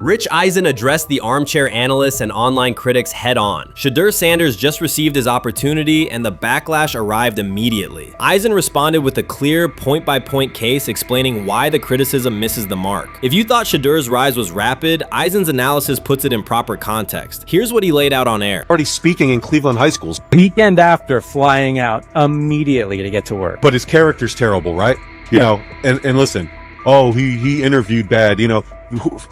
Rich Eisen addressed the armchair analysts and online critics head-on. Shedeur Sanders just received his opportunity, and the backlash arrived immediately. Eisen responded with a clear, point-by-point case explaining why the criticism misses the mark. If you thought Shedeur's rise was rapid, Eisen's analysis puts it in proper context. Here's what he laid out on air. Already speaking in Cleveland high schools. Weekend after, flying out immediately to get to work. But his character's terrible, right? You know, and listen, oh, he interviewed bad, you know.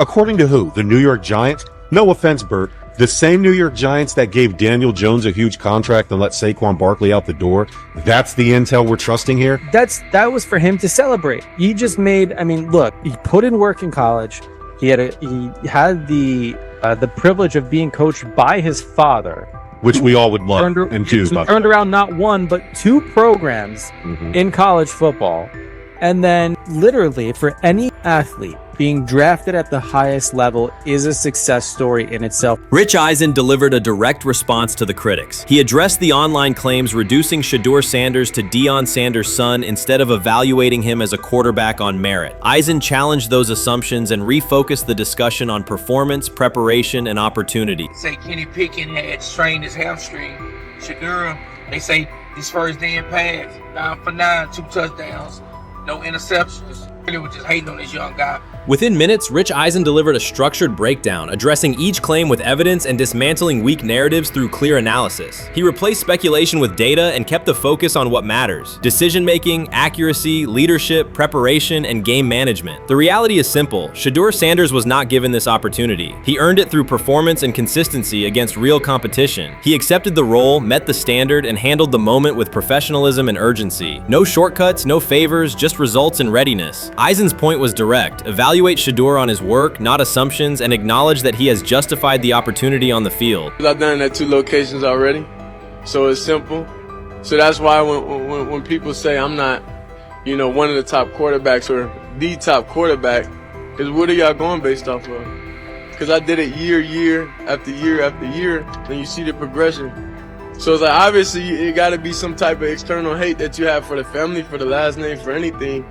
According to who? The New York Giants? No offense, Bert. The same New York Giants that gave Daniel Jones a huge contract and let Saquon Barkley out the door. That's the intel we're trusting here? That was for him to celebrate. He just made, I mean, look, he put in work in college. He had the privilege of being coached by his father. Which we all would love and do. Turned around not one, but two programs in college football. And then literally for any athlete, being drafted at the highest level is a success story in itself. Rich Eisen delivered a direct response to the critics. He addressed the online claims reducing Shedeur Sanders to Deion Sanders' son instead of evaluating him as a quarterback on merit. Eisen challenged those assumptions and refocused the discussion on performance, preparation, and opportunity. Say Kenny Pickett had strained his hamstring. Shedeur, they say his first day in pass, 9 for 9, 2 touchdowns, no interceptions. They were just hating on this young guy. Within minutes, Rich Eisen delivered a structured breakdown, addressing each claim with evidence and dismantling weak narratives through clear analysis. He replaced speculation with data and kept the focus on what matters: decision-making, accuracy, leadership, preparation, and game management. The reality is simple. Shedeur Sanders was not given this opportunity. He earned it through performance and consistency against real competition. He accepted the role, met the standard, and handled the moment with professionalism and urgency. No shortcuts, no favors, just results and readiness. Eisen's point was direct. Evaluate Shadur on his work, not assumptions, and acknowledge that he has justified the opportunity on the field. I've done it at 2 locations already, so it's simple. So that's why when people say I'm not, you know, one of the top quarterbacks or the top quarterback, because what are y'all going based off of? Because I did it year after year after year, and you see the progression. So it's like, obviously it got to be some type of external hate that you have for the family, for the last name, for anything,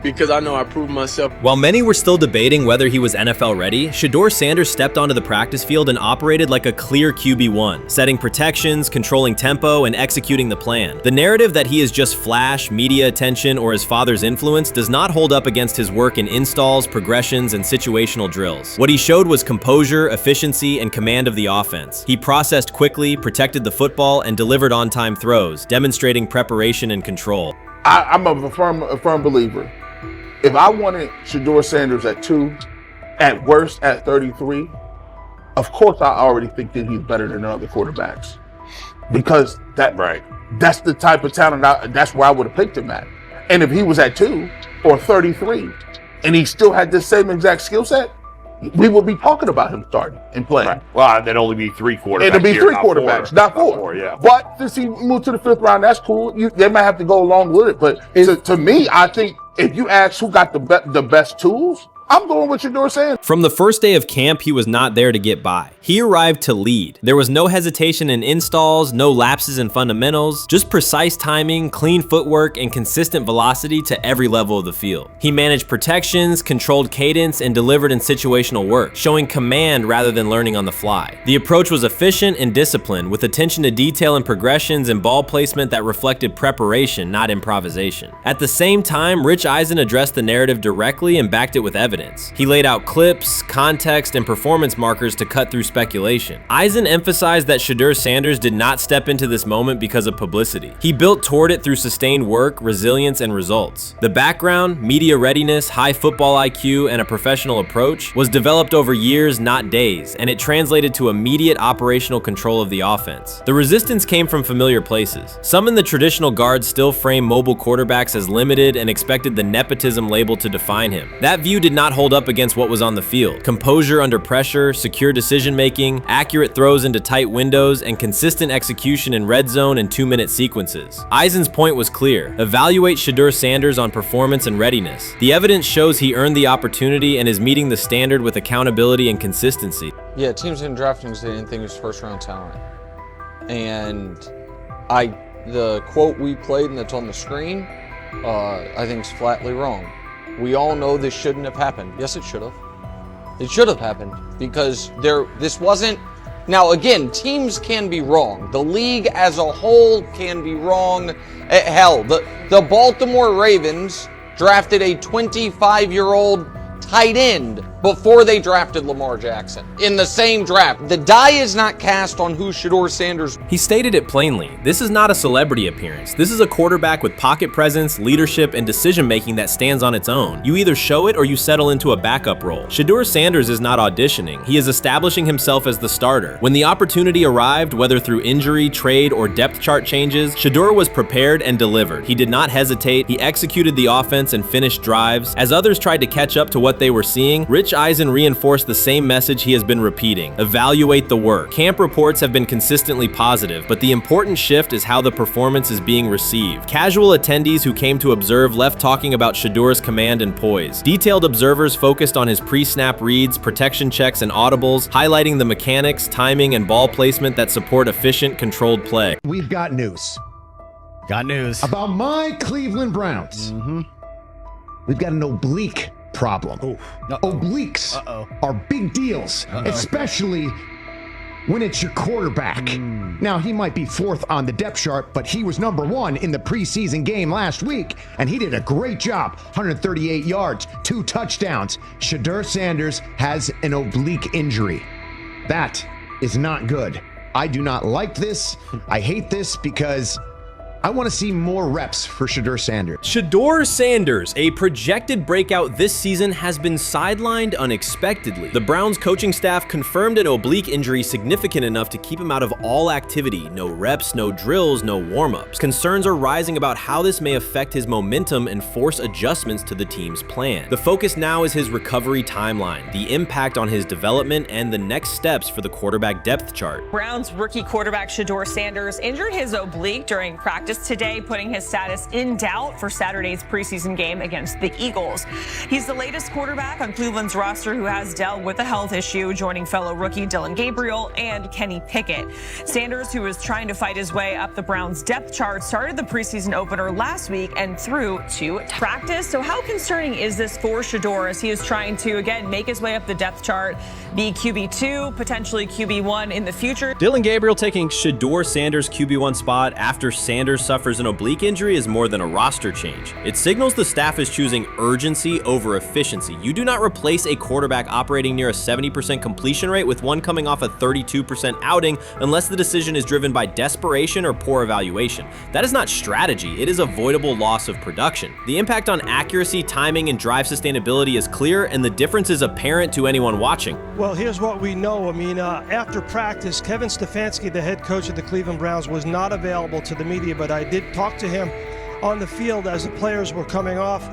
because I know I proved myself. While many were still debating whether he was NFL ready, Shedeur Sanders stepped onto the practice field and operated like a clear QB1, setting protections, controlling tempo, and executing the plan. The narrative that he is just flash, media attention, or his father's influence does not hold up against his work in installs, progressions, and situational drills. What he showed was composure, efficiency, and command of the offense. He processed quickly, protected the football, and delivered on-time throws, demonstrating preparation and control. I'm a firm believer. If I wanted Shedeur Sanders at 2, at worst at 33, of course I already think that he's better than other quarterbacks. Because that's the type of talent, that's where I would have picked him at. And if he was at 2 or 33, and he still had this same exact skill set, we would be talking about him starting and playing. Right. Well, there'd only be 3 quarterbacks. It'd be 3 quarterbacks, not 4. Yeah. But since he moved to the 5th round, that's cool. They might have to go along with it. But to me, I think if you ask who got the best tools, I'm going with Shedeur Sanders. From the first day of camp, he was not there to get by. He arrived to lead. There was no hesitation in installs, no lapses in fundamentals, just precise timing, clean footwork, and consistent velocity to every level of the field. He managed protections, controlled cadence, and delivered in situational work, showing command rather than learning on the fly. The approach was efficient and disciplined, with attention to detail and progressions and ball placement that reflected preparation, not improvisation. At the same time, Rich Eisen addressed the narrative directly and backed it with evidence. He laid out clips, context, and performance markers to cut through speculation. Eisen emphasized that Shedeur Sanders did not step into this moment because of publicity. He built toward it through sustained work, resilience, and results. The background, media readiness, high football IQ, and a professional approach was developed over years, not days, and it translated to immediate operational control of the offense. The resistance came from familiar places. Some in the traditional guard still framed mobile quarterbacks as limited and expected the nepotism label to define him. That view did not hold up against what was on the field: composure under pressure, secure decision-making, accurate throws into tight windows, and consistent execution in red zone and 2-minute sequences. Eisen's point was clear: evaluate Shedeur Sanders on performance and readiness. The evidence shows he earned the opportunity and is meeting the standard with accountability and consistency. Yeah, teams didn't draft him because they didn't think he was first-round talent. And the quote we played and that's on the screen, I think is flatly wrong. We all know this shouldn't have happened. Yes, it should have. It should have happened because this wasn't. Now, again, teams can be wrong. The league as a whole can be wrong. Hell, the Baltimore Ravens drafted a 25-year-old tight end before they drafted Lamar Jackson in the same draft. The die is not cast on who Shedeur Sanders. He stated it plainly. This is not a celebrity appearance. This is a quarterback with pocket presence, leadership, and decision-making that stands on its own. You either show it or you settle into a backup role. Shedeur Sanders is not auditioning. He is establishing himself as the starter. When the opportunity arrived, whether through injury, trade, or depth chart changes, Shedeur was prepared and delivered. He did not hesitate. He executed the offense and finished drives. As others tried to catch up to what they were seeing, Rich Eisen reinforced the same message he has been repeating: evaluate the work. Camp reports have been consistently positive, but the important shift is how the performance is being received. Casual attendees who came to observe left talking about Shedeur's command and poise. Detailed observers focused on his pre-snap reads, protection checks, and audibles, highlighting the mechanics, timing, and ball placement that support efficient, controlled play. We've got news. Got news about my Cleveland Browns. We've got an oblique problem. Obliques are big deals, especially when it's your quarterback. Now, he might be fourth on the depth chart, but he was number one in the preseason game last week, and he did a great job. 138 yards, 2 touchdowns. Shedeur Sanders has an oblique injury. That is not good. I do not like this. I hate this because I want to see more reps for Shedeur Sanders. Shedeur Sanders, a projected breakout this season, has been sidelined unexpectedly. The Browns coaching staff confirmed an oblique injury significant enough to keep him out of all activity. No reps, no drills, no warm-ups. Concerns are rising about how this may affect his momentum and force adjustments to the team's plan. The focus now is his recovery timeline, the impact on his development, and the next steps for the quarterback depth chart. Browns rookie quarterback Shedeur Sanders injured his oblique during practice today, putting his status in doubt for Saturday's preseason game against the Eagles. He's the latest quarterback on Cleveland's roster who has dealt with a health issue, joining fellow rookie Dillon Gabriel and Kenny Pickett. Sanders, who is trying to fight his way up the Browns depth chart, started the preseason opener last week and threw to practice. So how concerning is this for Shedeur as he is trying to, again, make his way up the depth chart, be QB2, potentially QB1 in the future? Dillon Gabriel taking Shedeur Sanders' QB1 spot after Sanders suffers an oblique injury is more than a roster change. It signals the staff is choosing urgency over efficiency. You do not replace a quarterback operating near a 70% completion rate with one coming off a 32% outing unless the decision is driven by desperation or poor evaluation. That is not strategy, it is avoidable loss of production. The impact on accuracy, timing, and drive sustainability is clear, and the difference is apparent to anyone watching. Well, here's what we know. I mean, after practice, Kevin Stefanski, the head coach of the Cleveland Browns, was not available to the media, but I did talk to him on the field as the players were coming off,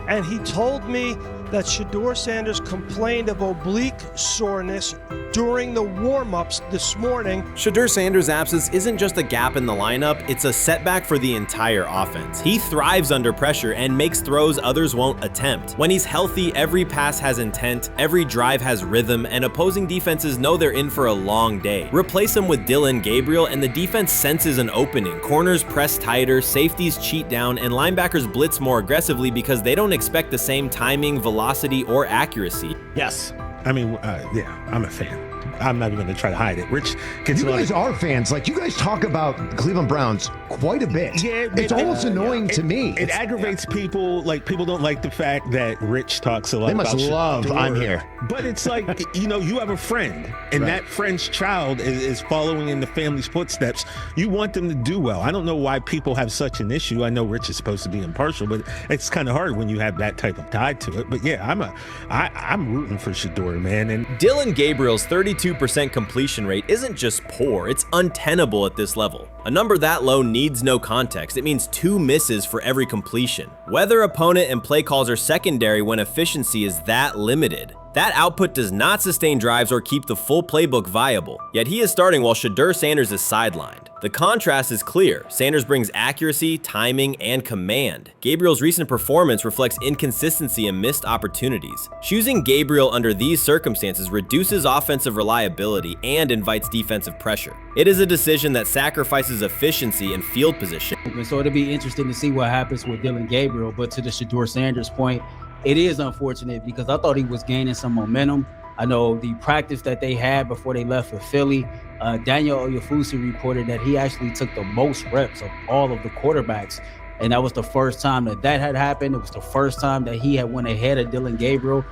and he told me that Shedeur Sanders complained of oblique soreness during the warm-ups this morning. Shedeur Sanders' absence isn't just a gap in the lineup, it's a setback for the entire offense. He thrives under pressure and makes throws others won't attempt. When he's healthy, every pass has intent, every drive has rhythm, and opposing defenses know they're in for a long day. Replace him with Dillon Gabriel and the defense senses an opening. Corners press tighter, safeties cheat down, and linebackers blitz more aggressively because they don't expect the same timing, velocity, or accuracy. Yes. I mean, yeah, I'm a fan. I'm not even going to try to hide it. Rich gets You guys are fans. Like, you guys talk about the Cleveland Browns quite a bit. Yeah, it's almost annoying to me. It aggravates people. Like, people don't like the fact that Rich talks a lot They about must love I'm here. But it's like, you know, you have a friend, and that friend's child is following in the family's footsteps. You want them to do well. I don't know why people have such an issue. I know Rich is supposed to be impartial, but it's kind of hard when you have that type of tie to it. But yeah, I'm rooting for Shedeur, man. And Dillon Gabriel's 32% completion rate isn't just poor, it's untenable at this level. A number that low needs no context. It means 2 misses for every completion. Weather, opponent, and play calls are secondary when efficiency is that limited. That output does not sustain drives or keep the full playbook viable, yet he is starting while Shedeur Sanders is sidelined. The contrast is clear. Sanders brings accuracy, timing, and command. Gabriel's recent performance reflects inconsistency and missed opportunities. Choosing Gabriel under these circumstances reduces offensive reliability and invites defensive pressure. It is a decision that sacrifices efficiency and field position. So it'll be interesting to see what happens with Dillon Gabriel, but to the Shedeur Sanders point, it is unfortunate because I thought he was gaining some momentum I know the practice that they had before they left for Philly, Daniel Oyefusi reported that he actually took the most reps of all of the quarterbacks. And that was the first time that had happened. It was the first time that he had went ahead of Dillon Gabriel,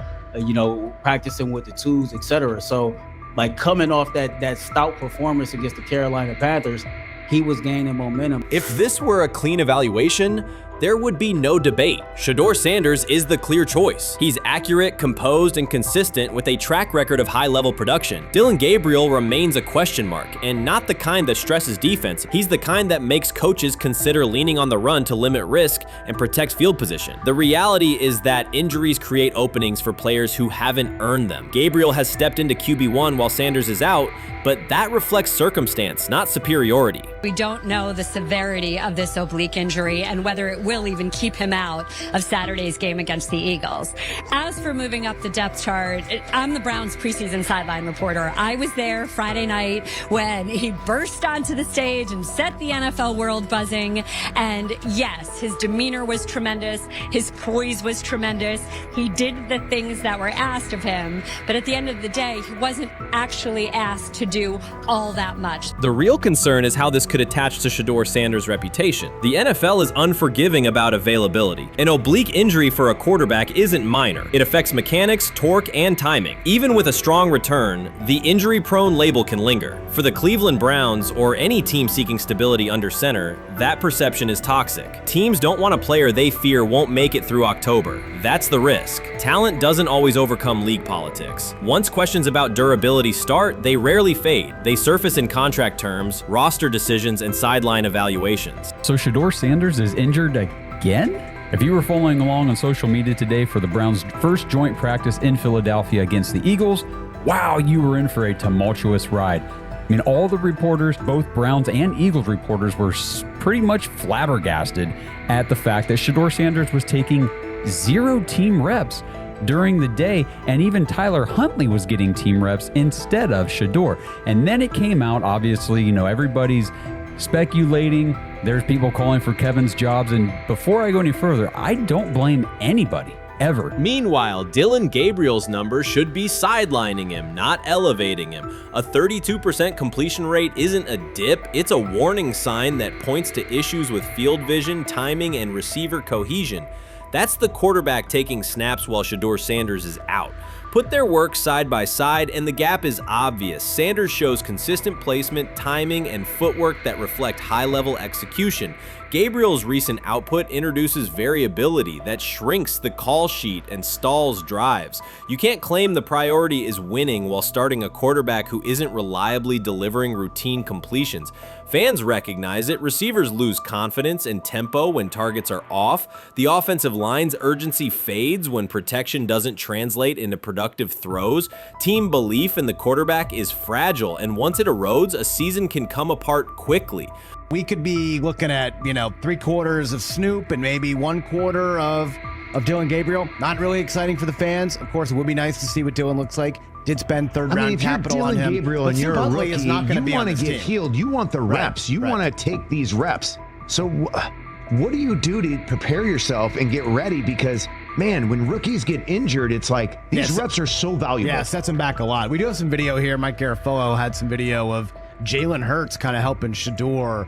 practicing with the twos, etc. So, like, coming off that stout performance against the Carolina Panthers, he was gaining momentum. If this were a clean evaluation, there would be no debate. Shedeur Sanders is the clear choice. He's accurate, composed, and consistent with a track record of high-level production. Dillon Gabriel remains a question mark, and not the kind that stresses defense. He's the kind that makes coaches consider leaning on the run to limit risk and protect field position. The reality is that injuries create openings for players who haven't earned them. Gabriel has stepped into QB1 while Sanders is out, but that reflects circumstance, not superiority. We don't know the severity of this oblique injury and whether it will even keep him out of Saturday's game against the Eagles. As for moving up the depth chart, I'm the Browns preseason sideline reporter. I was there Friday night when he burst onto the stage and set the NFL world buzzing. And yes, his demeanor was tremendous. His poise was tremendous. He did the things that were asked of him. But at the end of the day, he wasn't actually asked to do all that much. The real concern is how this could attach to Shedeur Sanders' reputation. The NFL is unforgiving about availability. An oblique injury for a quarterback isn't minor. It affects mechanics, torque, and timing. Even with a strong return, the injury-prone label can linger. For the Cleveland Browns, or any team seeking stability under center, that perception is toxic. Teams don't want a player they fear won't make it through October. That's the risk. Talent doesn't always overcome league politics. Once questions about durability start, they rarely fade. They surface in contract terms, roster decisions, and sideline evaluations. So Shedeur Sanders is injured again? If you were following along on social media today for the Browns' first joint practice in Philadelphia against the Eagles, wow, you were in for a tumultuous ride. I mean, all the reporters, both Browns and Eagles reporters, were pretty much flabbergasted at the fact that Shedeur Sanders was taking 0 team reps during the day, and even Tyler Huntley was getting team reps instead of Shedeur. And then it came out, obviously, everybody's speculating. There's people calling for Kevin's jobs, and before I go any further, I don't blame anybody. Ever. Meanwhile, Dillon Gabriel's numbers should be sidelining him, not elevating him. A 32% completion rate isn't a dip, it's a warning sign that points to issues with field vision, timing, and receiver cohesion. That's the quarterback taking snaps while Shedeur Sanders is out. Put their work side by side and the gap is obvious. Sanders shows consistent placement, timing, and footwork that reflect high-level execution. Gabriel's recent output introduces variability that shrinks the call sheet and stalls drives. You can't claim the priority is winning while starting a quarterback who isn't reliably delivering routine completions. Fans recognize it, receivers lose confidence and tempo when targets are off, the offensive line's urgency fades when protection doesn't translate into productive throws, team belief in the quarterback is fragile, and once it erodes, a season can come apart quickly. We could be looking at, 3/4 of Snoop and maybe 1/4 of Dillon Gabriel. Not really exciting for the fans. Of course, it would be nice to see what Dillon looks like. Did spend third-round capital on him. If you're Dillon Gabriel and you're a rookie, is not going to be you on want to this get team. healed. You want the reps. You want to take these reps. So what do you do to prepare yourself and get ready? Because, man, when rookies get injured, it's like these reps are so valuable. Yeah, sets him back a lot. We do have some video here. Mike Garafolo had some video of Jalen Hurts kind of helping Shedeur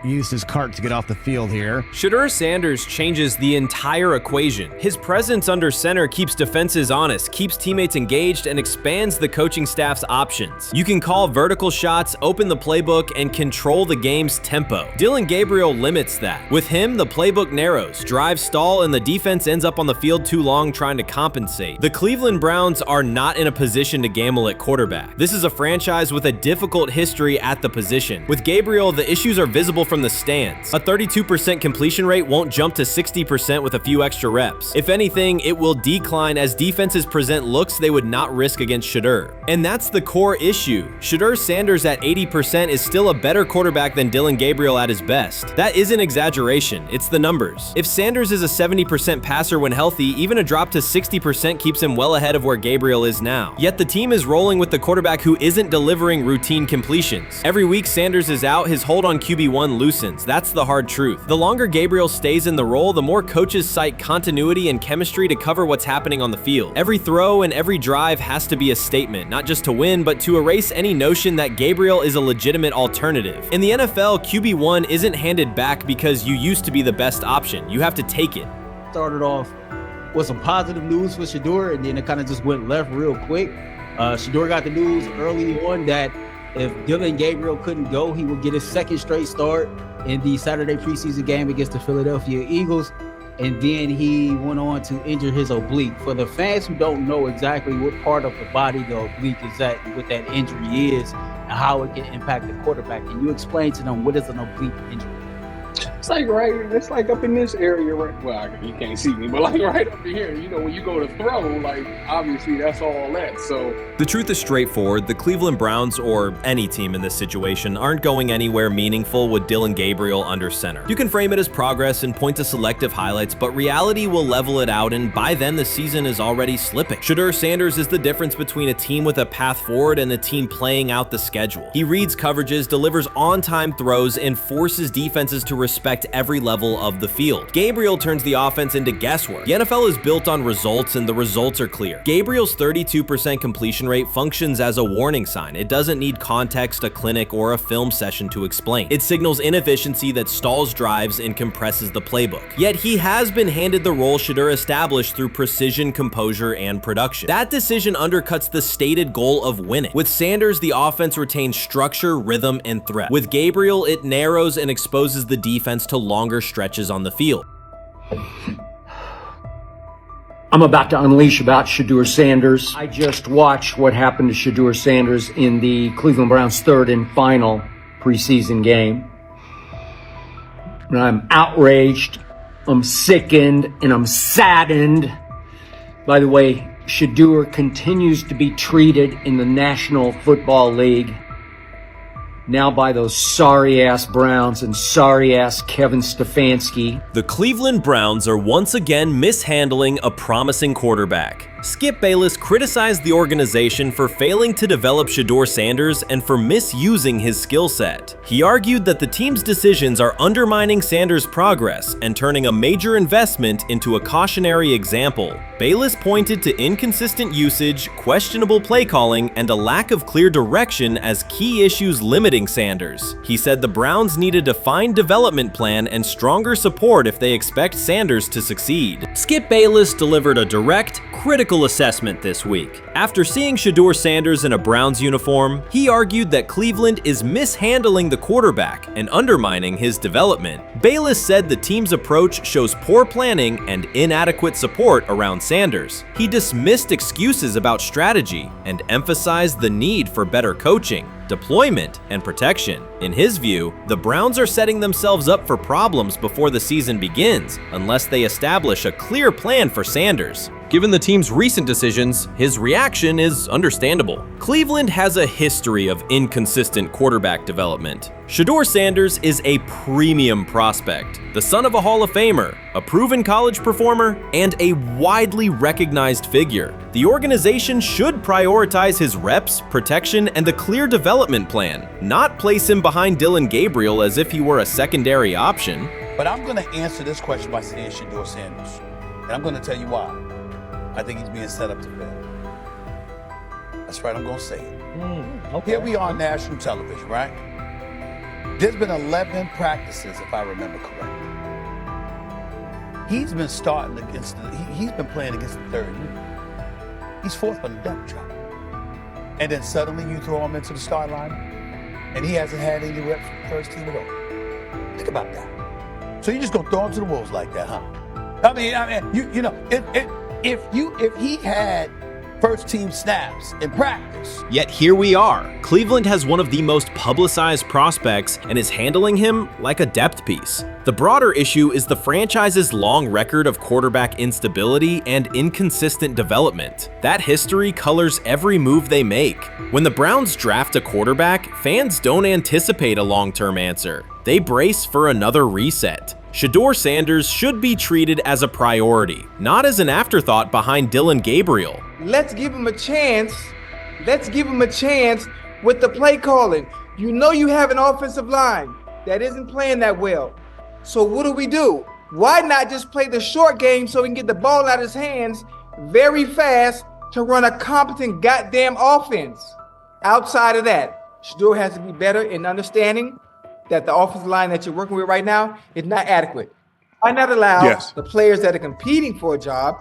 use his cart to get off the field here. Shedeur Sanders changes the entire equation. His presence under center keeps defenses honest, keeps teammates engaged, and expands the coaching staff's options. You can call vertical shots, open the playbook, and control the game's tempo. Dillon Gabriel limits that. With him, the playbook narrows, drives stall, and the defense ends up on the field too long trying to compensate. The Cleveland Browns are not in a position to gamble at quarterback. This is a franchise with a difficult history at the position. With Gabriel, the issues are visible from the stands. A 32% completion rate won't jump to 60% with a few extra reps. If anything, it will decline as defenses present looks they would not risk against Shedeur. And that's the core issue. Shedeur Sanders at 80% is still a better quarterback than Dillon Gabriel at his best. That isn't exaggeration, it's the numbers. If Sanders is a 70% passer when healthy, even a drop to 60% keeps him well ahead of where Gabriel is now. Yet the team is rolling with the quarterback who isn't delivering routine completions. Every week Sanders is out, his hold on QB QB1 loosens. That's the hard truth. The longer Gabriel stays in the role, the more coaches cite continuity and chemistry to cover what's happening on the field. Every throw and every drive has to be a statement, not just to win, but to erase any notion that Gabriel is a legitimate alternative. In the NFL, QB1 isn't handed back because you used to be the best option. You have to take it. Started off with some positive news for Shadur, and then it kind of just went left real quick. Shadur got the news early on that if Dillon Gabriel couldn't go, he would get his second straight start in the Saturday preseason game against the Philadelphia Eagles. And then he went on to injure his oblique. For the fans who don't know exactly what part of the body the oblique is at, what that injury is, and how it can impact the quarterback, can you explain to them what is an oblique injury? It's like up in this area, right? Well, you can't see me, but like right up in here, you know, when you go to throw, like obviously that's all that. So the truth is straightforward. The Cleveland Browns, or any team in this situation, aren't going anywhere meaningful with Dillon Gabriel under center. You can frame it as progress and point to selective highlights, but reality will level it out, and by then the season is already slipping. Shadur Sanders is the difference between a team with a path forward and a team playing out the schedule. He reads coverages, delivers on-time throws, and forces defenses to respect every level of the field. Gabriel turns the offense into guesswork. The NFL is built on results, and the results are clear. Gabriel's 32% completion rate functions as a warning sign. It doesn't need context, a clinic, or a film session to explain. It signals inefficiency that stalls drives and compresses the playbook. Yet he has been handed the role Shadur established through precision, composure, and production. That decision undercuts the stated goal of winning. With Sanders, the offense retains structure, rhythm, and threat. With Gabriel, it narrows and exposes the defense to longer stretches on the field. I'm about to unleash about Shedeur Sanders. I just watched what happened to Shedeur Sanders in the Cleveland Browns' third and final preseason game. And I'm outraged, I'm sickened, and I'm saddened by the way Shedeur continues to be treated in the National Football League. Now by those sorry-ass Browns and sorry-ass Kevin Stefanski. The Cleveland Browns are once again mishandling a promising quarterback. Skip Bayless criticized the organization for failing to develop Shedeur Sanders and for misusing his skill set. He argued that the team's decisions are undermining Sanders' progress and turning a major investment into a cautionary example. Bayless pointed to inconsistent usage, questionable play calling, and a lack of clear direction as key issues limiting Sanders. He said the Browns need a defined development plan and stronger support if they expect Sanders to succeed. Skip Bayless delivered a direct, critical assessment this week. After seeing Shedeur Sanders in a Browns uniform, he argued that Cleveland is mishandling the quarterback and undermining his development. Bayless said the team's approach shows poor planning and inadequate support around Sanders. He dismissed excuses about strategy and emphasized the need for better coaching, deployment, and protection. In his view, the Browns are setting themselves up for problems before the season begins unless they establish a clear plan for Sanders. Given the team's recent decisions, his reaction is understandable. Cleveland has a history of inconsistent quarterback development. Shedeur Sanders is a premium prospect, the son of a Hall of Famer, a proven college performer, and a widely recognized figure. The organization should prioritize his reps, protection, and a clear development plan, not place him behind Dillon Gabriel as if he were a secondary option. But I'm going to answer this question by saying Shedeur Sanders, and I'm going to tell you why. I think he's being set up to fail. That's right, I'm going to say it. Okay. Here we are on national television, right? There's been 11 practices, if I remember correctly. He's been starting against, he's been playing against the third unit. He's fourth on the depth chart. And then suddenly you throw him into the start line, and he hasn't had any reps for the first team at all. Think about that. So you're just going to throw him to the wolves like that, huh? I mean, you know, if he had first team snaps in practice. Yet here we are. Cleveland has one of the most publicized prospects and is handling him like a depth piece. The broader issue is the franchise's long record of quarterback instability and inconsistent development. That history colors every move they make. When the Browns draft a quarterback, fans don't anticipate a long-term answer. They brace for another reset. Shedeur Sanders should be treated as a priority, not as an afterthought behind Dillon Gabriel. Let's give him a chance. Let's give him a chance with the play calling. You know you have an offensive line that isn't playing that well. So what do? Why not just play the short game so he can get the ball out of his hands very fast to run a competent goddamn offense? Outside of that, Shadur has to be better in understanding that the offensive line that you're working with right now is not adequate. Why not allow the players that are competing for a job,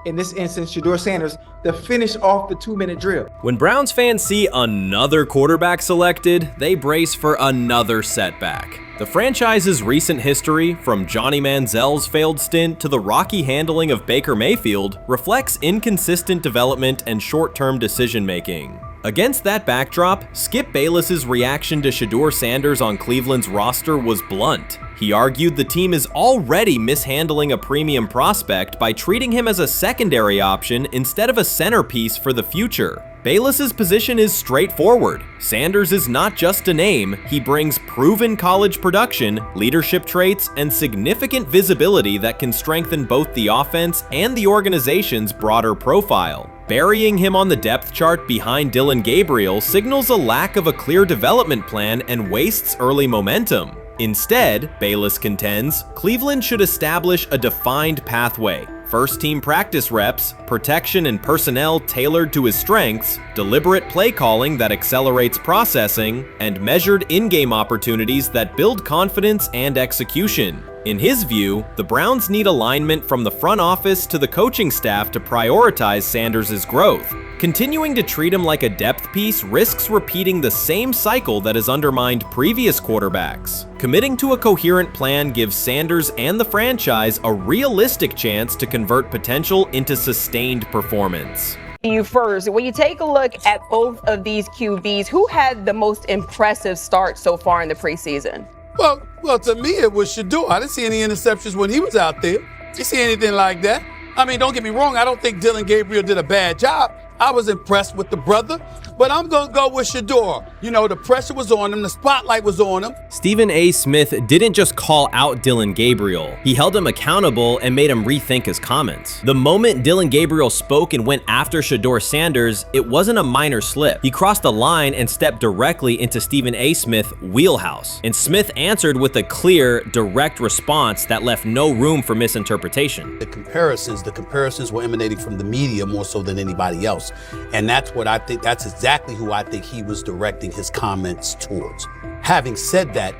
in this instance, Shedeur Sanders, to finish off the 2-minute drill? When Browns fans see another quarterback selected, they brace for another setback. The franchise's recent history, from Johnny Manziel's failed stint to the rocky handling of Baker Mayfield, reflects inconsistent development and short-term decision-making. Against that backdrop, Skip Bayless's reaction to Shedeur Sanders on Cleveland's roster was blunt. He argued the team is already mishandling a premium prospect by treating him as a secondary option instead of a centerpiece for the future. Bayless's position is straightforward. Sanders is not just a name, he brings proven college production, leadership traits, and significant visibility that can strengthen both the offense and the organization's broader profile. Burying him on the depth chart behind Dillon Gabriel signals a lack of a clear development plan and wastes early momentum. Instead, Bayless contends, Cleveland should establish a defined pathway. First-team practice reps, protection and personnel tailored to his strengths, deliberate play calling that accelerates processing, and measured in-game opportunities that build confidence and execution. In his view, the Browns need alignment from the front office to the coaching staff to prioritize Sanders' growth. Continuing to treat him like a depth piece risks repeating the same cycle that has undermined previous quarterbacks. Committing to a coherent plan gives Sanders and the franchise a realistic chance to convert potential into sustained performance. You first, when you take a look at both of these QBs, who had the most impressive start so far in the preseason? Well, to me, it was Shadur. I didn't see any interceptions when he was out there. Did you see anything like that? I mean, don't get me wrong. I don't think Dillon Gabriel did a bad job. I was impressed with the brother, but I'm going to go with Shadur. You know, the pressure was on him. The spotlight was on him. Stephen A. Smith didn't just call out Dillon Gabriel. He held him accountable and made him rethink his comments. The moment Dillon Gabriel spoke and went after Shedeur Sanders, it wasn't a minor slip. He crossed the line and stepped directly into Stephen A. Smith's wheelhouse. And Smith answered with a clear, direct response that left no room for misinterpretation. The comparisons were emanating from the media more so than anybody else. And that's what I think, that's exactly who I think he was directing his comments towards. Having said that,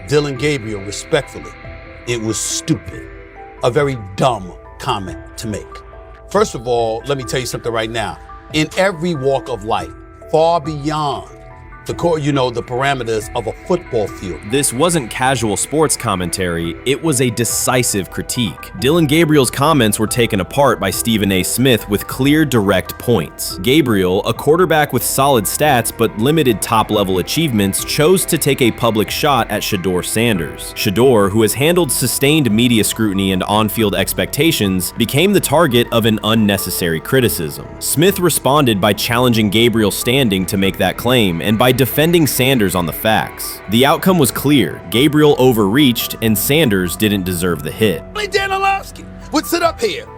Dillon Gabriel, respectfully, it was stupid. A very dumb comment to make. First of all, let me tell you something right now. In every walk of life, far beyond the parameters of a football field. This wasn't casual sports commentary, it was a decisive critique. Dillon Gabriel's comments were taken apart by Stephen A. Smith with clear, direct points. Gabriel, a quarterback with solid stats but limited top-level achievements, chose to take a public shot at Shedeur Sanders. Shadur, who has handled sustained media scrutiny and on-field expectations, became the target of an unnecessary criticism. Smith responded by challenging Gabriel's standing to make that claim, and by defending Sanders on the facts. The outcome was clear. Gabriel overreached, and Sanders didn't deserve the hit. Dan Orlovsky would sit up here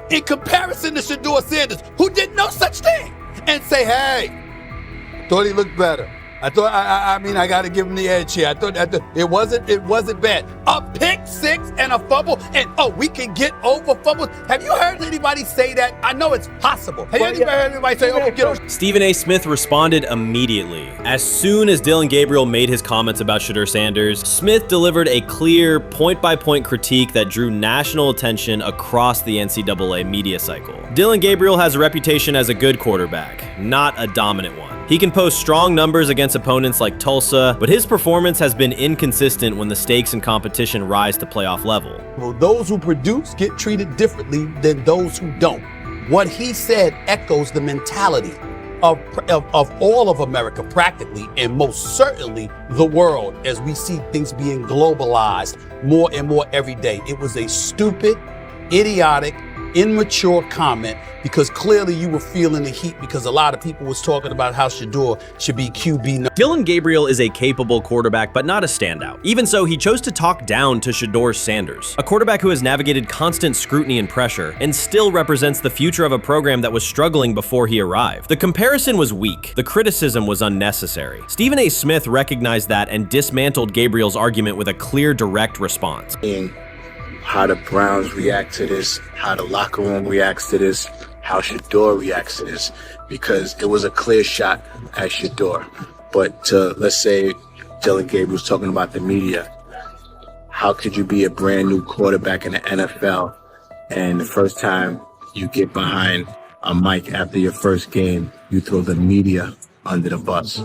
in comparison to Shedeur Sanders, who did no such thing, and say, hey, thought he looked better. I thought, I got to give him the edge here. I thought it wasn't bad. A pick six and a fumble, and we can get over fumbles. Have you heard anybody say that? I know it's possible. Have you ever heard anybody say, get over? Stephen A. Smith responded immediately. As soon as Dillon Gabriel made his comments about Shedeur Sanders, Smith delivered a clear, point-by-point critique that drew national attention across the NCAA media cycle. Dillon Gabriel has a reputation as a good quarterback, not a dominant one. He can post strong numbers against opponents like Tulsa, but his performance has been inconsistent when the stakes in competition rise to playoff level. Well, those who produce get treated differently than those who don't. What he said echoes the mentality of all of America practically, and most certainly the world, as we see things being globalized more and more every day. It was a stupid, idiotic, immature comment because clearly you were feeling the heat because a lot of people was talking about how Shadur should be QB. Dillon Gabriel is a capable quarterback, but not a standout. Even so, he chose to talk down to Shedeur Sanders, a quarterback who has navigated constant scrutiny and pressure and still represents the future of a program that was struggling before he arrived. The comparison was weak. The criticism was unnecessary. Stephen A. Smith recognized that and dismantled Gabriel's argument with a clear, direct response. How the Browns react to this, how the locker room reacts to this, how Shadur reacts to this, because it was a clear shot at Shadur. But let's say Dillon Gabriel's talking about the media. How could you be a brand new quarterback in the NFL and the first time you get behind a mic after your first game, you throw the media under the bus?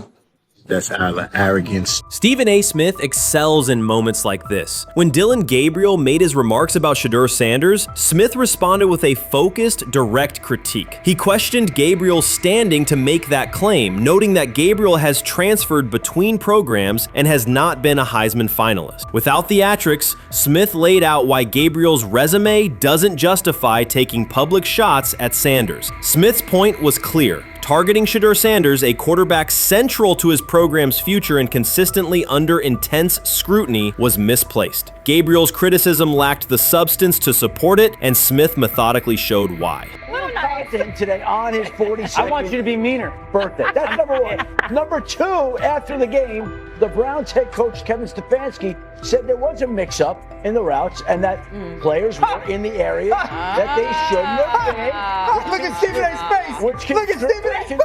That's arrogance. Stephen A. Smith excels in moments like this. When Dillon Gabriel made his remarks about Shedeur Sanders, Smith responded with a focused, direct critique. He questioned Gabriel's standing to make that claim, noting that Gabriel has transferred between programs and has not been a Heisman finalist. Without theatrics, Smith laid out why Gabriel's resume doesn't justify taking public shots at Sanders. Smith's point was clear. Targeting Shedeur Sanders, a quarterback central to his program's future and consistently under intense scrutiny, was misplaced. Gabriel's criticism lacked the substance to support it, and Smith methodically showed why. Today on his 42nd I want you to be meaner. Birthday. That's number one. Number two, after the game, the Browns head coach Kevin Stefanski said there was a mix-up in the routes and that players were in the area that they shouldn't have been. Look at Stephen A's face. Look at Stephen A's face.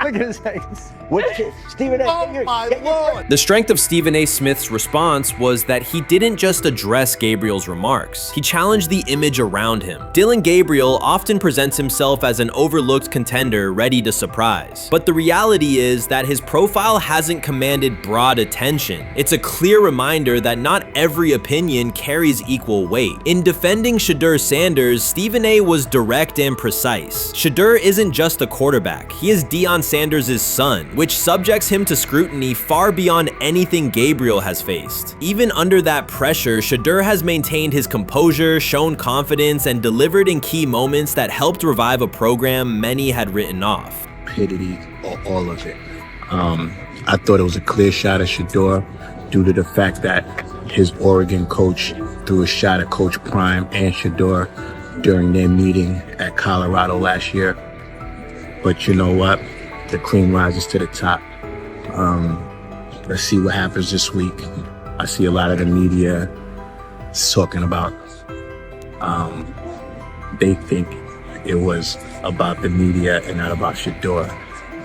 Look at his face. Stephen A. Oh my Lord. The strength of Stephen A. Smith's response was that he didn't just address Gabriel's remarks. He challenged the image around him. Dillon Gabriel often presents himself as an overlooked contender ready to surprise. But the reality is that his profile hasn't commanded broad attention. It's a clear reminder that not every opinion carries equal weight. In defending Shedeur Sanders, Stephen A. was direct and precise. Shadur isn't just a quarterback. He is Deion Sanders' son, which subjects him to scrutiny far beyond anything Gabriel has faced. Even under that pressure, Shadur has maintained his composure, shown confidence, and delivered in key moments that helped revive a program many had written off. Stupidity, all of it. I thought it was a clear shot at Shadur due to the fact that his Oregon coach threw a shot at Coach Prime and Shadur during their meeting at Colorado last year. But you know what? The cream rises to the top. Let's see what happens this week. I see a lot of the media talking about they think it was about the media and not about Shadur.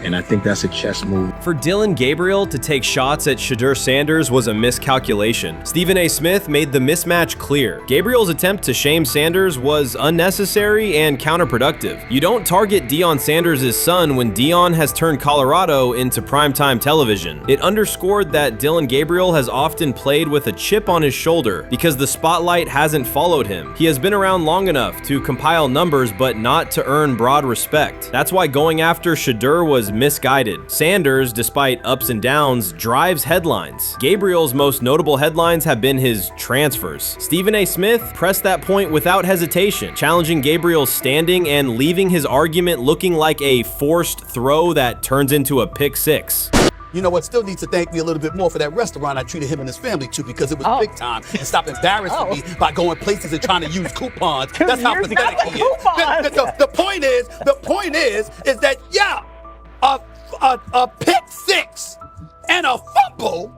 And I think that's a chess move. For Dillon Gabriel to take shots at Shedeur Sanders was a miscalculation. Stephen A. Smith made the mismatch clear. Gabriel's attempt to shame Sanders was unnecessary and counterproductive. You don't target Deion Sanders' son when Deion has turned Colorado into primetime television. It underscored that Dillon Gabriel has often played with a chip on his shoulder because the spotlight hasn't followed him. He has been around long enough to compile numbers but not to earn broad respect. That's why going after Shadur was misguided. Sanders, despite ups and downs, drives headlines. Gabriel's most notable headlines have been his transfers. Stephen A. Smith pressed that point without hesitation, challenging Gabriel's standing and leaving his argument looking like a forced throw that turns into a pick six. You know what? Still needs to thank me a little bit more for that restaurant I treated him and his family to because it was big time. And stop embarrassing me by going places and trying to use coupons. That's how pathetic he is. The point is that a pick six and a fumble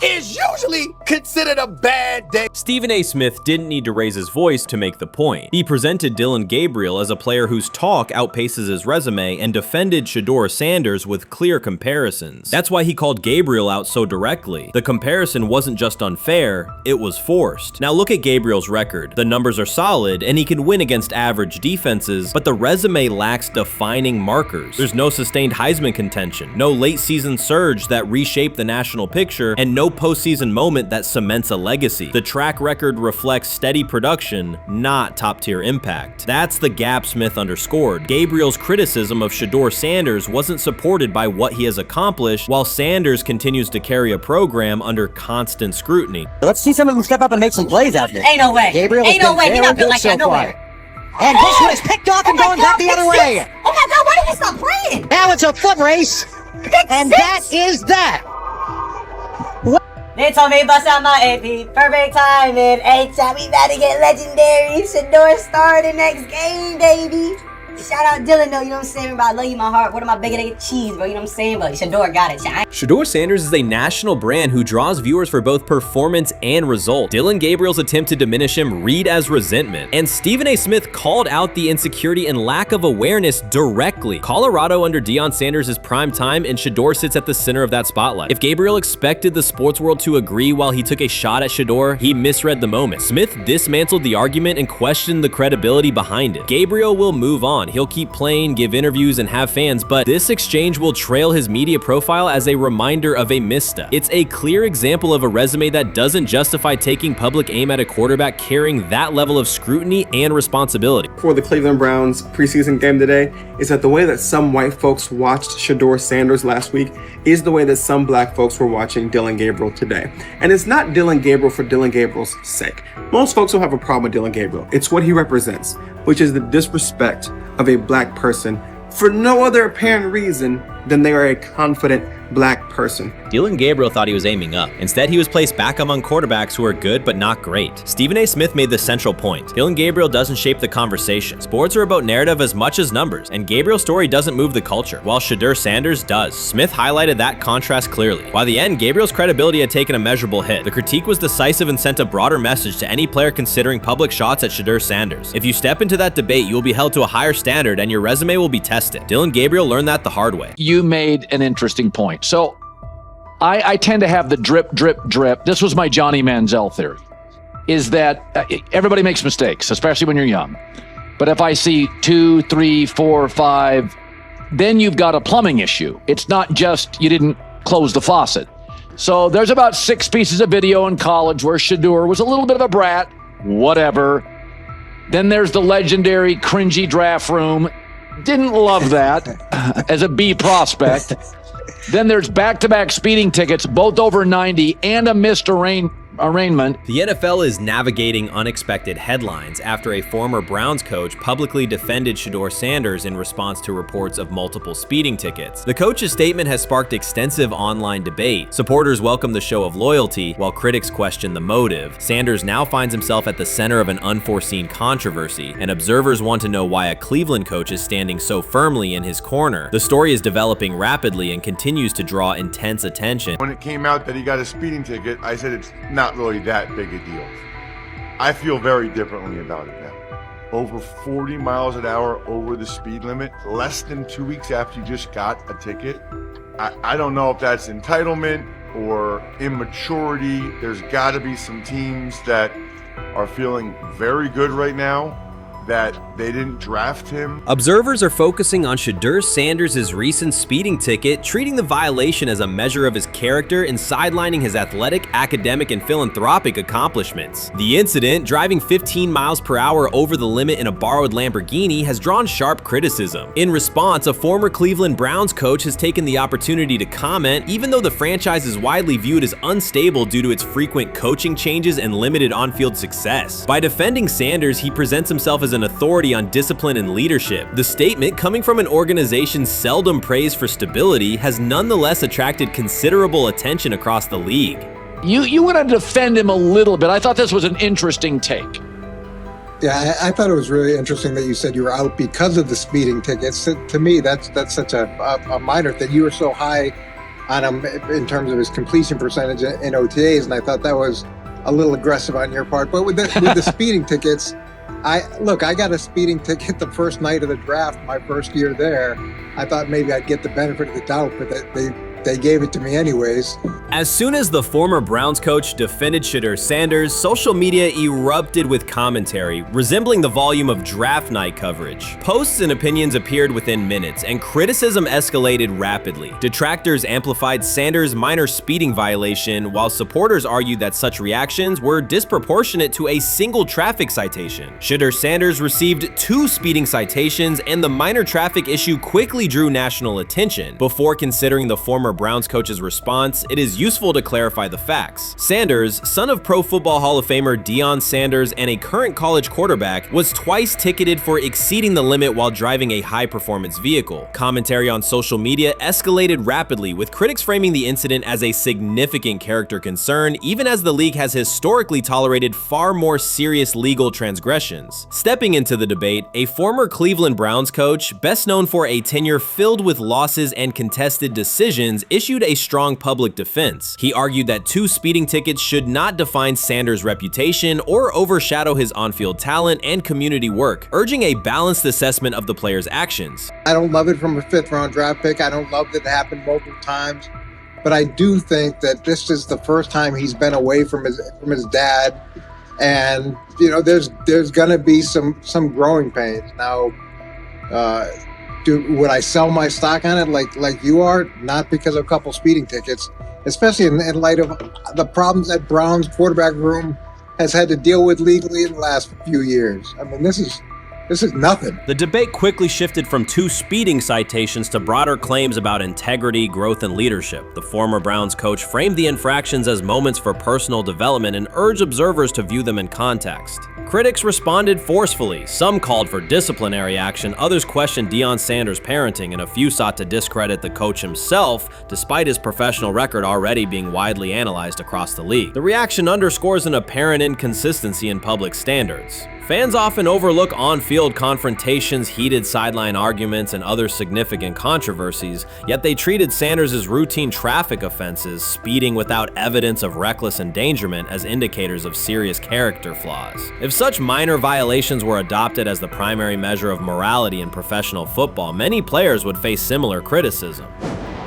is usually considered a bad day. Stephen A. Smith didn't need to raise his voice to make the point. He presented Dillon Gabriel as a player whose talk outpaces his resume and defended Shedeur Sanders with clear comparisons. That's why he called Gabriel out so directly. The comparison wasn't just unfair, it was forced. Now look at Gabriel's record. The numbers are solid and he can win against average defenses, but the resume lacks defining markers. There's no sustained Heisman contention, no late season surge that reshaped the national picture, and no postseason moment that that cements a legacy. The track record reflects steady production, not top-tier impact. That's the gap Smith underscored. Gabriel's criticism of Shedeur Sanders wasn't supported by what he has accomplished, while Sanders continues to carry a program under constant scrutiny. Let's see some of them step up and make some plays out there. Ain't no way. Gabriel Ain't no way. He's not built like that. No way. And this one is picked off and going back the other way. Oh my God, why did he stop playing? Now it's a foot race. And that is that. They told me bust out my AP. Perfect timing. H-shot, we about to get legendary. Shedeur started next game, baby. Shout out Dylan, though, you know what I'm saying? Bro, I love you, my heart. What am I bigger than cheese, bro? You know what I'm saying? But Shedeur got it. Shedeur Sanders is a national brand who draws viewers for both performance and result. Dillon Gabriel's attempt to diminish him read as resentment. And Stephen A. Smith called out the insecurity and lack of awareness directly. Colorado under Deion Sanders is prime time, and Shedeur sits at the center of that spotlight. If Gabriel expected the sports world to agree while he took a shot at Shedeur, he misread the moment. Smith dismantled the argument and questioned the credibility behind it. Gabriel will move on. He'll keep playing, give interviews, and have fans, but this exchange will trail his media profile as a reminder of a misstep. It's a clear example of a resume that doesn't justify taking public aim at a quarterback carrying that level of scrutiny and responsibility. For the Cleveland Browns preseason game today is that the way that some white folks watched Shedeur Sanders last week is the way that some black folks were watching Dillon Gabriel today. And it's not Dillon Gabriel for Dillon Gabriel's sake. Most folks don't have a problem with Dillon Gabriel. It's what he represents, which is the disrespect of a black person for no other apparent reason than they are a confident black person. Dillon Gabriel thought he was aiming up. Instead, he was placed back among quarterbacks who are good but not great. Stephen A. Smith made the central point. Dillon Gabriel doesn't shape the conversation. Sports are about narrative as much as numbers, and Gabriel's story doesn't move the culture, while Shedeur Sanders does. Smith highlighted that contrast clearly. By the end, Gabriel's credibility had taken a measurable hit. The critique was decisive and sent a broader message to any player considering public shots at Shedeur Sanders. If you step into that debate, you will be held to a higher standard and your resume will be tested. Dillon Gabriel learned that the hard way. You made an interesting point. So I tend to have the drip, drip, drip. This was my Johnny Manziel theory, is that everybody makes mistakes, especially when you're young. But if I see 2, 3, 4, 5, then you've got a plumbing issue. It's not just you didn't close the faucet. So there's about 6 pieces of video in college where Shadur was a little bit of a brat, whatever. Then there's the legendary cringy draft room. Didn't love that as a B prospect. Then there's back-to-back speeding tickets, both over 90, and a missed arraignment. The NFL is navigating unexpected headlines after a former Browns coach publicly defended Shedeur Sanders in response to reports of multiple speeding tickets. The coach's statement has sparked extensive online debate. Supporters welcome the show of loyalty, while critics question the motive. Sanders now finds himself at the center of an unforeseen controversy, and observers want to know why a Cleveland coach is standing so firmly in his corner. The story is developing rapidly and continues to draw intense attention. When it came out that he got a speeding ticket, I said it's not really that big a deal. I feel very differently about it now. Over 40 miles an hour over the speed limit, less than 2 weeks after you just got a ticket. I don't know if that's entitlement or immaturity. There's got to be some teams that are feeling very good right now that they didn't draft him. Observers are focusing on Shedeur Sanders' recent speeding ticket, treating the violation as a measure of his character and sidelining his athletic, academic, and philanthropic accomplishments. The incident, driving 15 miles per hour over the limit in a borrowed Lamborghini, has drawn sharp criticism. In response, a former Cleveland Browns coach has taken the opportunity to comment, even though the franchise is widely viewed as unstable due to its frequent coaching changes and limited on-field success. By defending Sanders, he presents himself as an authority on discipline and leadership. The statement, coming from an organization seldom praised for stability, has nonetheless attracted considerable attention across the league. You want to defend him a little bit. I thought this was an interesting take. Yeah, I thought it was really interesting that you said you were out because of the speeding tickets. To me, that's such a minor thing. You were so high on him in terms of his completion percentage in OTAs, and I thought that was a little aggressive on your part. But with the speeding tickets, I got a speeding ticket the first night of the draft, my first year there. I thought maybe I'd get the benefit of the doubt, but they gave it to me anyways. As soon as the former Browns coach defended Shedeur Sanders, social media erupted with commentary, resembling the volume of draft night coverage. Posts and opinions appeared within minutes, and criticism escalated rapidly. Detractors amplified Sanders' minor speeding violation, while supporters argued that such reactions were disproportionate to a single traffic citation. Shedeur Sanders received 2 speeding citations, and the minor traffic issue quickly drew national attention. Before considering the former Browns coach's response, it is useful to clarify the facts. Sanders, son of Pro Football Hall of Famer Deion Sanders and a current college quarterback, was twice ticketed for exceeding the limit while driving a high-performance vehicle. Commentary on social media escalated rapidly, with critics framing the incident as a significant character concern, even as the league has historically tolerated far more serious legal transgressions. Stepping into the debate, a former Cleveland Browns coach, best known for a tenure filled with losses and contested decisions, issued a strong public defense. He argued that 2 speeding tickets should not define Sanders' reputation or overshadow his on-field talent and community work, urging a balanced assessment of the player's actions. I don't love it from a 5th-round draft pick. I don't love that it happened multiple times. But I do think that this is the first time he's been away from his dad. And, you know, there's going to be some growing pains. Now, would I sell my stock on it like you are? Not because of a couple speeding tickets, especially in light of the problems that Brown's quarterback room has had to deal with legally in the last few years. I mean, this is nothing. The debate quickly shifted from 2 speeding citations to broader claims about integrity, growth, and leadership. The former Browns coach framed the infractions as moments for personal development and urged observers to view them in context. Critics responded forcefully. Some called for disciplinary action, others questioned Deion Sanders' parenting, and a few sought to discredit the coach himself, despite his professional record already being widely analyzed across the league. The reaction underscores an apparent inconsistency in public standards. Fans often overlook on-field confrontations, heated sideline arguments, and other significant controversies, yet they treated Sanders' as routine traffic offenses, speeding without evidence of reckless endangerment, as indicators of serious character flaws. If such minor violations were adopted as the primary measure of morality in professional football, many players would face similar criticism.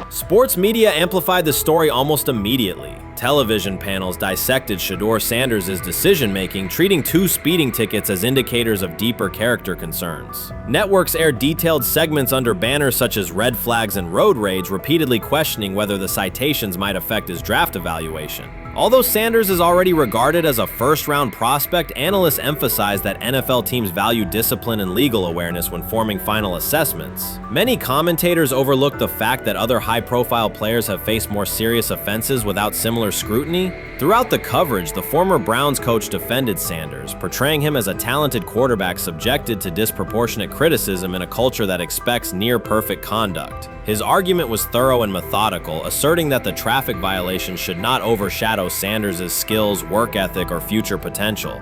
Sports media amplified the story almost immediately. Television panels dissected Shedeur Sanders' decision-making, treating 2 speeding tickets as indicators of deeper character concerns. Networks aired detailed segments under banners such as red flags and road rage, repeatedly questioning whether the citations might affect his draft evaluation. Although Sanders is already regarded as a first-round prospect, analysts emphasize that NFL teams value discipline and legal awareness when forming final assessments. Many commentators overlook the fact that other high-profile players have faced more serious offenses without similar scrutiny. Throughout the coverage, the former Browns coach defended Sanders, portraying him as a talented quarterback subjected to disproportionate criticism in a culture that expects near-perfect conduct. His argument was thorough and methodical, asserting that the traffic violation should not overshadow Sanders' skills, work ethic, or future potential.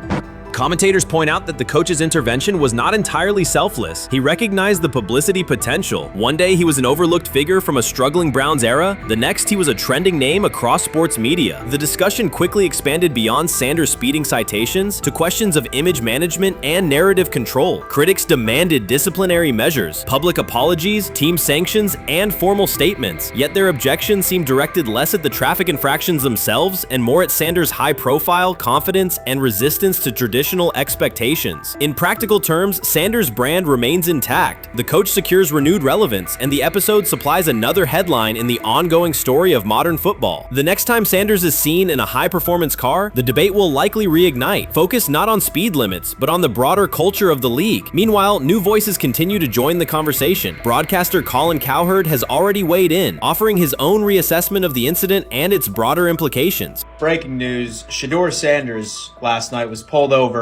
Commentators point out that the coach's intervention was not entirely selfless. He recognized the publicity potential. One day he was an overlooked figure from a struggling Browns era, the next he was a trending name across sports media. The discussion quickly expanded beyond Sanders' speeding citations to questions of image management and narrative control. Critics demanded disciplinary measures, public apologies, team sanctions, and formal statements, yet their objections seemed directed less at the traffic infractions themselves and more at Sanders' high profile, confidence, and resistance to traditional expectations. In practical terms, Sanders' brand remains intact. The coach secures renewed relevance, and the episode supplies another headline in the ongoing story of modern football. The next time Sanders is seen in a high-performance car, the debate will likely reignite, focused not on speed limits, but on the broader culture of the league. Meanwhile, new voices continue to join the conversation. Broadcaster Colin Cowherd has already weighed in, offering his own reassessment of the incident and its broader implications. Breaking news, Shedeur Sanders last night was pulled over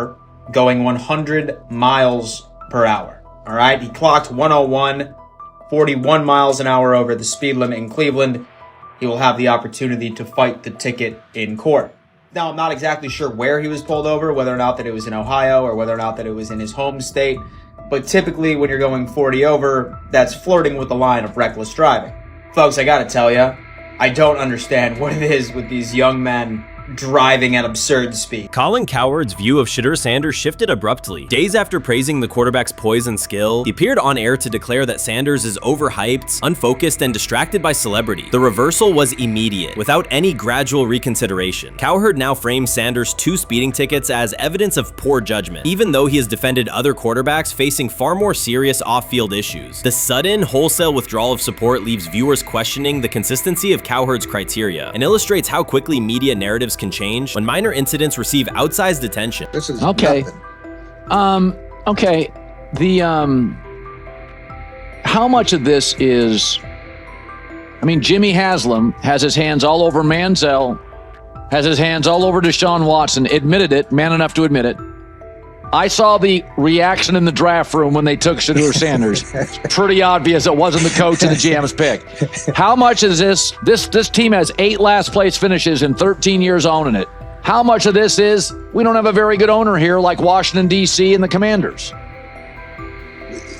going 100 miles per hour. All right, he clocked 101, 41 miles an hour over the speed limit in Cleveland. He will have the opportunity to fight the ticket in court. Now, I'm not exactly sure where he was pulled over, whether or not that it was in Ohio or whether or not that it was in his home state. But typically when you're going 40 over, that's flirting with the line of reckless driving. Folks, I gotta tell you, I don't understand what it is with these young men driving at absurd speed. Colin Cowherd's view of Shedeur Sanders shifted abruptly. Days after praising the quarterback's poise and skill, he appeared on air to declare that Sanders is overhyped, unfocused, and distracted by celebrity. The reversal was immediate, without any gradual reconsideration. Cowherd now frames Sanders' 2 speeding tickets as evidence of poor judgment, even though he has defended other quarterbacks facing far more serious off-field issues. The sudden, wholesale withdrawal of support leaves viewers questioning the consistency of Cowherd's criteria and illustrates how quickly media narratives can change when minor incidents receive outsized attention. This is okay. nothing. Okay. How much of this is, I mean, Jimmy Haslam has his hands all over Manziel, has his hands all over Deshaun Watson, admitted it, man enough to admit it. I saw the reaction in the draft room when they took Shedeur Sanders. Pretty obvious it wasn't the coach and the GM's pick. How much is this team has 8 last place finishes in 13 years owning it. How much of this is we don't have a very good owner here like Washington, D.C. and the Commanders?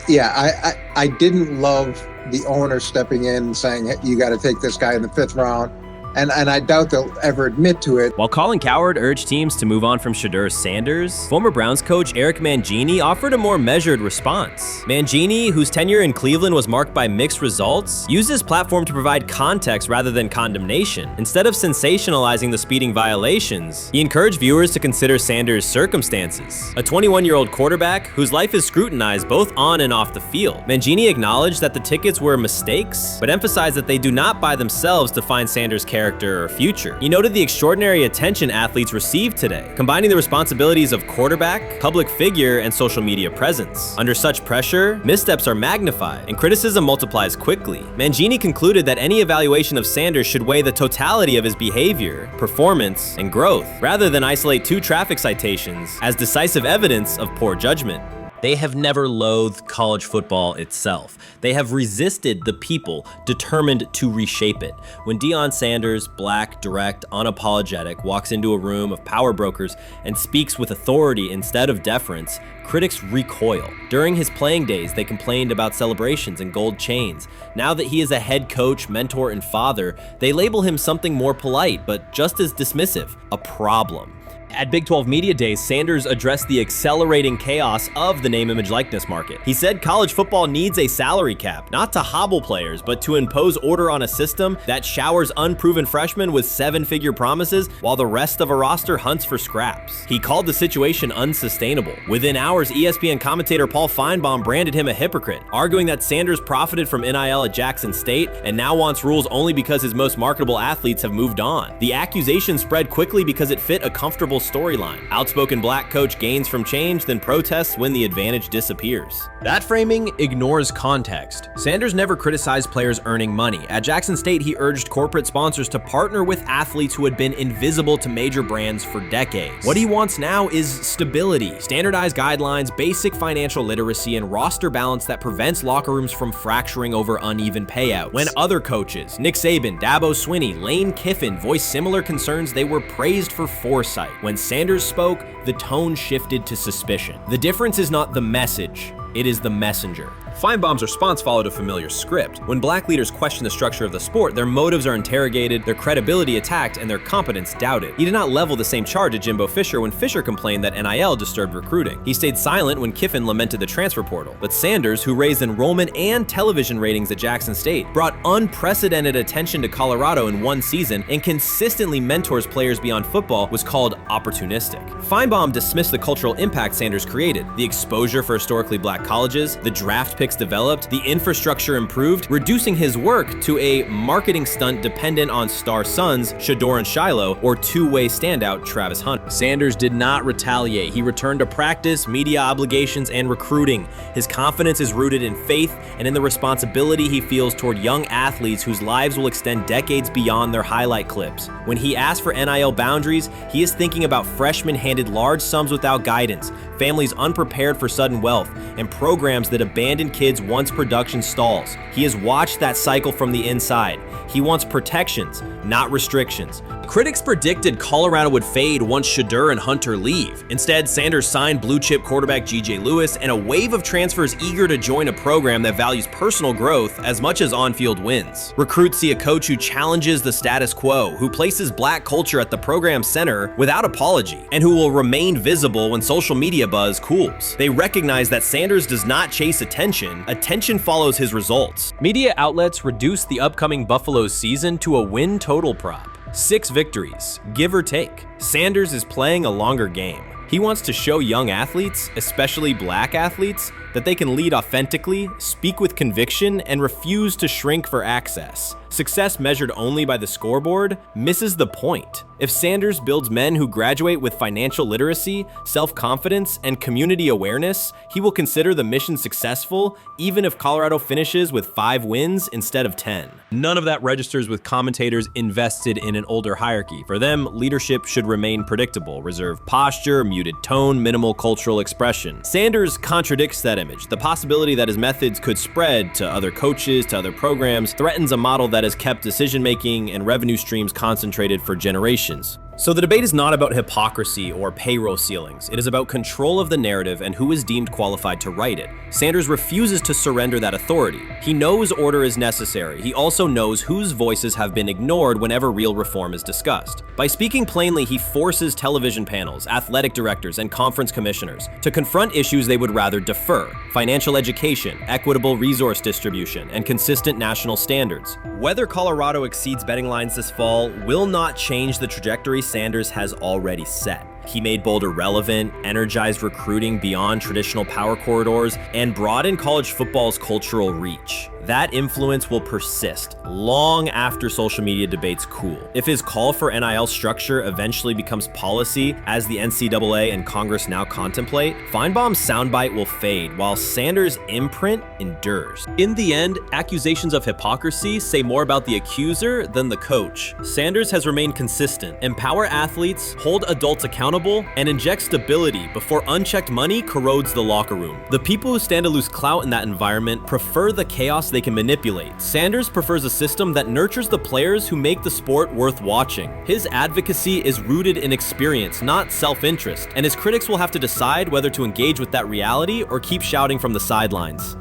Yeah, I didn't love the owner stepping in and saying, hey, you got to take this guy in the 5th round. And I doubt they'll ever admit to it. While Colin Cowherd urged teams to move on from Shedeur Sanders, former Browns coach Eric Mangini offered a more measured response. Mangini, whose tenure in Cleveland was marked by mixed results, used his platform to provide context rather than condemnation. Instead of sensationalizing the speeding violations, he encouraged viewers to consider Sanders' circumstances. A 21-year-old quarterback whose life is scrutinized both on and off the field. Mangini acknowledged that the tickets were mistakes, but emphasized that they do not by themselves define Sanders' character or future. He noted the extraordinary attention athletes received today, combining the responsibilities of quarterback, public figure, and social media presence. Under such pressure, missteps are magnified, and criticism multiplies quickly. Mangini concluded that any evaluation of Sanders should weigh the totality of his behavior, performance, and growth, rather than isolate 2 traffic citations as decisive evidence of poor judgment. They have never loathed college football itself. They have resisted the people determined to reshape it. When Deion Sanders, black, direct, unapologetic, walks into a room of power brokers and speaks with authority instead of deference, critics recoil. During his playing days, they complained about celebrations and gold chains. Now that he is a head coach, mentor, and father, they label him something more polite, but just as dismissive, a problem. At Big 12 Media Days, Sanders addressed the accelerating chaos of the name, image, likeness market. He said college football needs a salary cap, not to hobble players, but to impose order on a system that showers unproven freshmen with 7-figure promises while the rest of a roster hunts for scraps. He called the situation unsustainable. Within hours, ESPN commentator Paul Feinbaum branded him a hypocrite, arguing that Sanders profited from NIL at Jackson State and now wants rules only because his most marketable athletes have moved on. The accusation spread quickly because it fit a comfortable storyline. Outspoken black coach gains from change, then protests when the advantage disappears. That framing ignores context. Sanders never criticized players earning money. At Jackson State, he urged corporate sponsors to partner with athletes who had been invisible to major brands for decades. What he wants now is stability, standardized guidelines, basic financial literacy, and roster balance that prevents locker rooms from fracturing over uneven payouts. When other coaches, Nick Saban, Dabo Swinney, Lane Kiffin, voiced similar concerns, they were praised for foresight. When Sanders spoke, the tone shifted to suspicion. The difference is not the message, it is the messenger. Feinbaum's response followed a familiar script. When black leaders question the structure of the sport, their motives are interrogated, their credibility attacked, and their competence doubted. He did not level the same charge at Jimbo Fisher when Fisher complained that NIL disturbed recruiting. He stayed silent when Kiffin lamented the transfer portal. But Sanders, who raised enrollment and television ratings at Jackson State, brought unprecedented attention to Colorado in one season and consistently mentors players beyond football, was called opportunistic. Feinbaum dismissed the cultural impact Sanders created, the exposure for historically black colleges, the draft picks developed, the infrastructure improved, reducing his work to a marketing stunt dependent on star sons Shadur and Shiloh or two-way standout Travis Hunt. Sanders did not retaliate. He returned to practice, media obligations, and recruiting. His confidence is rooted in faith and in the responsibility he feels toward young athletes whose lives will extend decades beyond their highlight clips. When he asks for NIL boundaries, he is thinking about freshmen handed large sums without guidance, families unprepared for sudden wealth, and programs that abandon kids once production stalls. He has watched that cycle from the inside. He wants protections, not restrictions. Critics predicted Colorado would fade once Shedeur and Hunter leave. Instead, Sanders signed blue-chip quarterback G.J. Lewis and a wave of transfers eager to join a program that values personal growth as much as on-field wins. Recruits see a coach who challenges the status quo, who places black culture at the program's center without apology, and who will remain visible when social media buzz cools. They recognize that Sanders does not chase attention, attention follows his results. Media outlets reduced the upcoming Buffalo season to a win total prop. 6 victories, give or take. Sanders is playing a longer game. He wants to show young athletes, especially black athletes, that they can lead authentically, speak with conviction, and refuse to shrink for access. Success measured only by the scoreboard misses the point. If Sanders builds men who graduate with financial literacy, self-confidence, and community awareness, he will consider the mission successful, even if Colorado finishes with 5 wins instead of 10. None of that registers with commentators invested in an older hierarchy. For them, leadership should remain predictable, reserved posture, muted tone, minimal cultural expression. Sanders contradicts that image. The possibility that his methods could spread to other coaches, to other programs, threatens a model that has kept decision-making and revenue streams concentrated for generations. So the debate is not about hypocrisy or payroll ceilings. It is about control of the narrative and who is deemed qualified to write it. Sanders refuses to surrender that authority. He knows order is necessary. He also knows whose voices have been ignored whenever real reform is discussed. By speaking plainly, he forces television panels, athletic directors, and conference commissioners to confront issues they would rather defer: financial education, equitable resource distribution, and consistent national standards. Whether Colorado exceeds betting lines this fall will not change the trajectory Sanders has already set. He made Boulder relevant, energized recruiting beyond traditional power corridors, and broadened college football's cultural reach. That influence will persist long after social media debates cool. If his call for NIL structure eventually becomes policy, as the NCAA and Congress now contemplate, Feinbaum's soundbite will fade while Sanders' imprint endures. In the end, accusations of hypocrisy say more about the accuser than the coach. Sanders has remained consistent: empower athletes, hold adults accountable, and inject stability before unchecked money corrodes the locker room. The people who stand to lose clout in that environment prefer the chaos they can manipulate. Sanders prefers a system that nurtures the players who make the sport worth watching. His advocacy is rooted in experience, not self-interest, and his critics will have to decide whether to engage with that reality or keep shouting from the sidelines.